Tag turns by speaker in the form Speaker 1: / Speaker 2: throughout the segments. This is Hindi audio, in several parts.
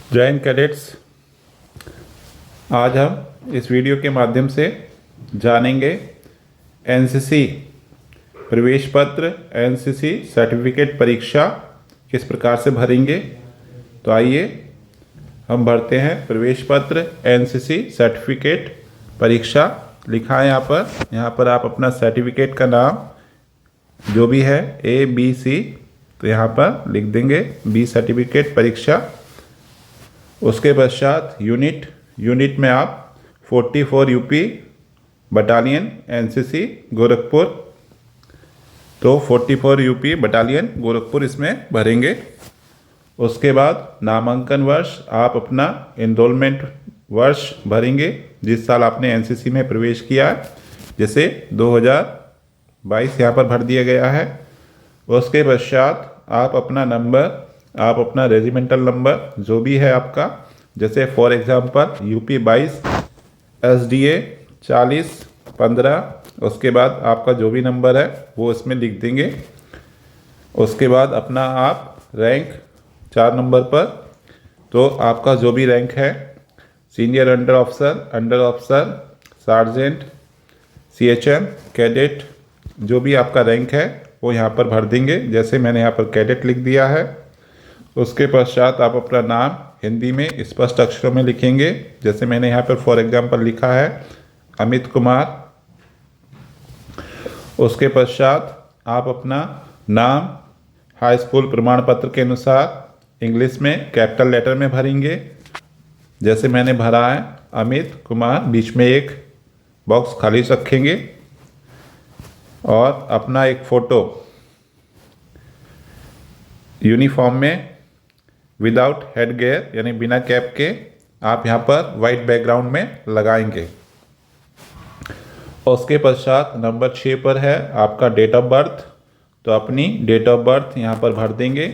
Speaker 1: जय हिंद कैडेट्स। आज हम इस वीडियो के माध्यम से जानेंगे एनसीसी प्रवेश पत्र, एनसीसी सर्टिफिकेट परीक्षा किस प्रकार से भरेंगे। तो आइए हम भरते हैं प्रवेश पत्र एनसीसी सर्टिफिकेट परीक्षा। लिखा है यहाँ पर आप अपना सर्टिफिकेट का नाम जो भी है ABC, तो यहाँ पर लिख देंगे बी सर्टिफिकेट परीक्षा। उसके पश्चात यूनिट में आप 44 यूपी बटालियन एनसीसी गोरखपुर, तो 44 यूपी बटालियन गोरखपुर इसमें भरेंगे। उसके बाद नामांकन वर्ष आप अपना एनरोलमेंट वर्ष भरेंगे जिस साल आपने एनसीसी में प्रवेश किया है, जैसे 2022 यहाँ पर भर दिया गया है। उसके पश्चात आप अपना नंबर, आप अपना रेजिमेंटल नंबर जो भी है आपका, जैसे फॉर एग्जांपल यूपी 22 SDA 4015, उसके बाद आपका जो भी नंबर है वो इसमें लिख देंगे। उसके बाद अपना आप रैंक 4 नंबर पर, तो आपका जो भी रैंक है, senior under officer, sergeant, CHM, cadet, जो भी आपका रैंक है वो यहाँ पर भर देंगे। जैसे मैंने यहाँ पर कैडेट लिख दिया है। उसके पश्चात आप अपना नाम हिंदी में स्पष्ट अक्षरों में लिखेंगे, जैसे मैंने यहाँ पर फॉर एग्जांपल लिखा है अमित कुमार। उसके पश्चात आप अपना नाम हाई स्कूल प्रमाण पत्र के अनुसार इंग्लिश में कैपिटल लेटर में भरेंगे, जैसे मैंने भरा है अमित कुमार, बीच में एक बॉक्स खाली रखेंगे। और अपना एक फ़ोटो यूनिफॉर्म में विदाउट हेड गियर यानी बिना कैप के आप यहाँ पर वाइट बैकग्राउंड में लगाएंगे। उसके पश्चात नंबर 6 पर है आपका डेट ऑफ बर्थ, तो अपनी डेट ऑफ बर्थ यहाँ पर भर देंगे।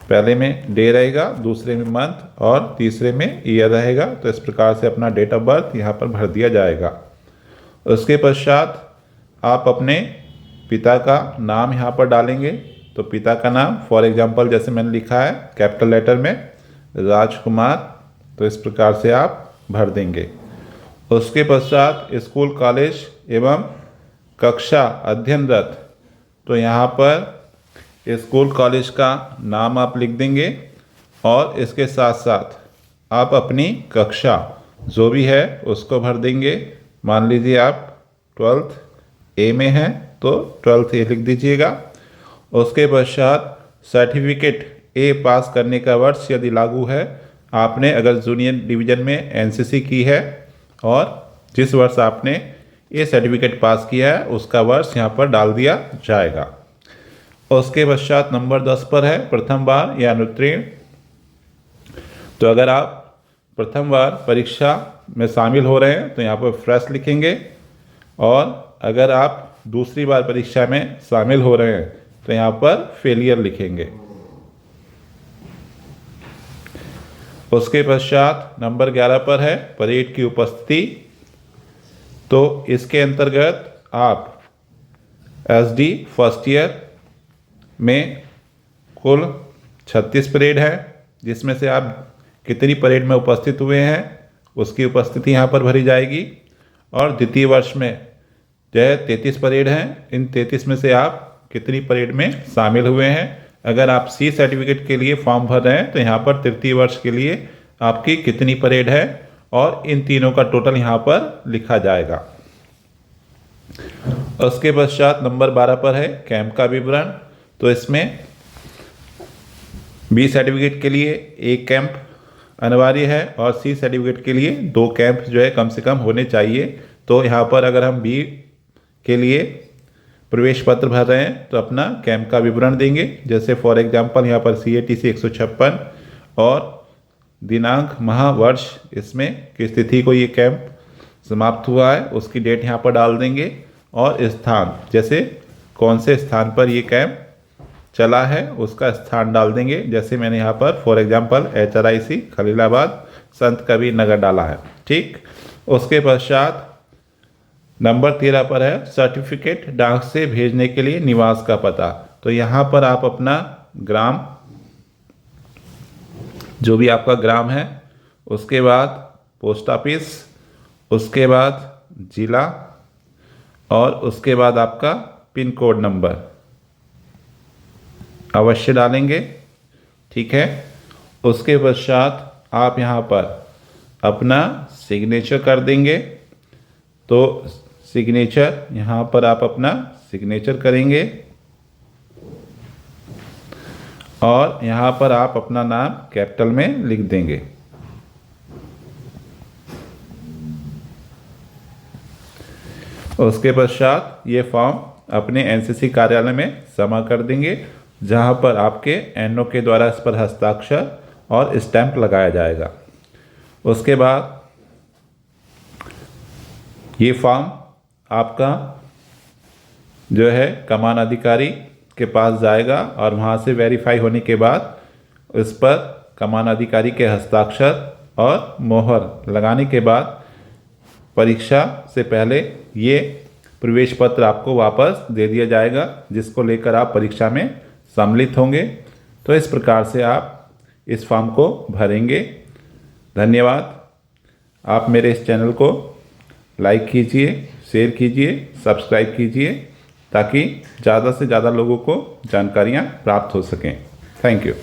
Speaker 1: पहले में डे रहेगा, दूसरे में मंथ और तीसरे में ईयर रहेगा, तो इस प्रकार से अपना डेट ऑफ बर्थ यहाँ पर भर दिया जाएगा। उसके पश्चात आप अपने पिता का नाम यहाँ पर डालेंगे, तो पिता का नाम फॉर एग्जांपल जैसे मैंने लिखा है कैपिटल लेटर में राजकुमार, तो इस प्रकार से आप भर देंगे। उसके पश्चात स्कूल, कॉलेज एवं कक्षा अध्ययनरत, तो यहाँ पर स्कूल कॉलेज का नाम आप लिख देंगे और इसके साथ साथ आप अपनी कक्षा जो भी है उसको भर देंगे। मान लीजिए आप 12th A में है तो 12th A लिख दीजिएगा। उसके पश्चात सर्टिफिकेट A पास करने का वर्ष यदि लागू है, आपने अगर जूनियर डिवीज़न में एनसीसी की है और जिस वर्ष आपने ये सर्टिफिकेट पास किया है उसका वर्ष यहाँ पर डाल दिया जाएगा। उसके पश्चात नंबर 10 पर है प्रथम बार या अनुत्तीर्ण, तो अगर आप प्रथम बार परीक्षा में शामिल हो रहे हैं तो यहाँ पर फ्रेश लिखेंगे, और अगर आप दूसरी बार परीक्षा में शामिल हो रहे हैं तो यहाँ पर फेलियर लिखेंगे। उसके पश्चात नंबर 11 पर है परेड की उपस्थिति, तो इसके अंतर्गत आप SD फर्स्ट ईयर में कुल 36 परेड है, जिसमें से आप कितनी परेड में उपस्थित हुए हैं उसकी उपस्थिति यहाँ पर भरी जाएगी। और द्वितीय वर्ष में जो है 33 परेड हैं, इन 33 में से आप कितनी परेड में शामिल हुए हैं। अगर आप C सर्टिफिकेट के लिए फॉर्म भर रहे हैं तो यहाँ पर तृतीय वर्ष के लिए आपकी कितनी परेड है, और इन तीनों का टोटल यहाँ पर लिखा जाएगा। उसके पश्चात नंबर 12 पर है कैंप का विवरण, तो इसमें B सर्टिफिकेट के लिए एक कैंप अनिवार्य है और C सर्टिफिकेट के लिए 2 कैंप जो है कम से कम होने चाहिए। तो यहाँ पर अगर हम B के लिए प्रवेश पत्र भर रहे हैं तो अपना कैंप का विवरण देंगे, जैसे फॉर एग्जांपल यहाँ पर CATC 156 और दिनांक, माह, वर्ष इसमें किस तिथि को ये कैंप समाप्त हुआ है उसकी डेट यहाँ पर डाल देंगे, और स्थान जैसे कौन से स्थान पर ये कैंप चला है उसका स्थान डाल देंगे, जैसे मैंने यहाँ पर फॉर एग्जांपल HRIC खलीलाबाद संत कबीर नगर डाला है। ठीक। उसके पश्चात नंबर 13 पर है सर्टिफिकेट डाक से भेजने के लिए निवास का पता, तो यहाँ पर आप अपना ग्राम जो भी आपका ग्राम है, उसके बाद पोस्ट ऑफिस, उसके बाद ज़िला और उसके बाद आपका पिन कोड नंबर अवश्य डालेंगे। ठीक है। उसके पश्चात आप यहाँ पर अपना सिग्नेचर कर देंगे। तो सिग्नेचर यहाँ पर आप अपना सिग्नेचर करेंगे और यहाँ पर आप अपना नाम कैपिटल में लिख देंगे। उसके पश्चात ये फॉर्म अपने एनसीसी कार्यालय में जमा कर देंगे, जहाँ पर आपके एनओ के द्वारा इस पर हस्ताक्षर और स्टैंप लगाया जाएगा। उसके बाद ये फॉर्म आपका जो है कमान अधिकारी के पास जाएगा और वहाँ से वेरीफाई होने के बाद इस पर कमान अधिकारी के हस्ताक्षर और मोहर लगाने के बाद परीक्षा से पहले ये प्रवेश पत्र आपको वापस दे दिया जाएगा, जिसको लेकर आप परीक्षा में सम्मिलित होंगे। तो इस प्रकार से आप इस फॉर्म को भरेंगे। धन्यवाद। आप मेरे इस चैनल को लाइक कीजिए, शेयर कीजिए, सब्सक्राइब कीजिए, ताकि ज़्यादा से ज़्यादा लोगों को जानकारियाँ प्राप्त हो सकें। Thank you.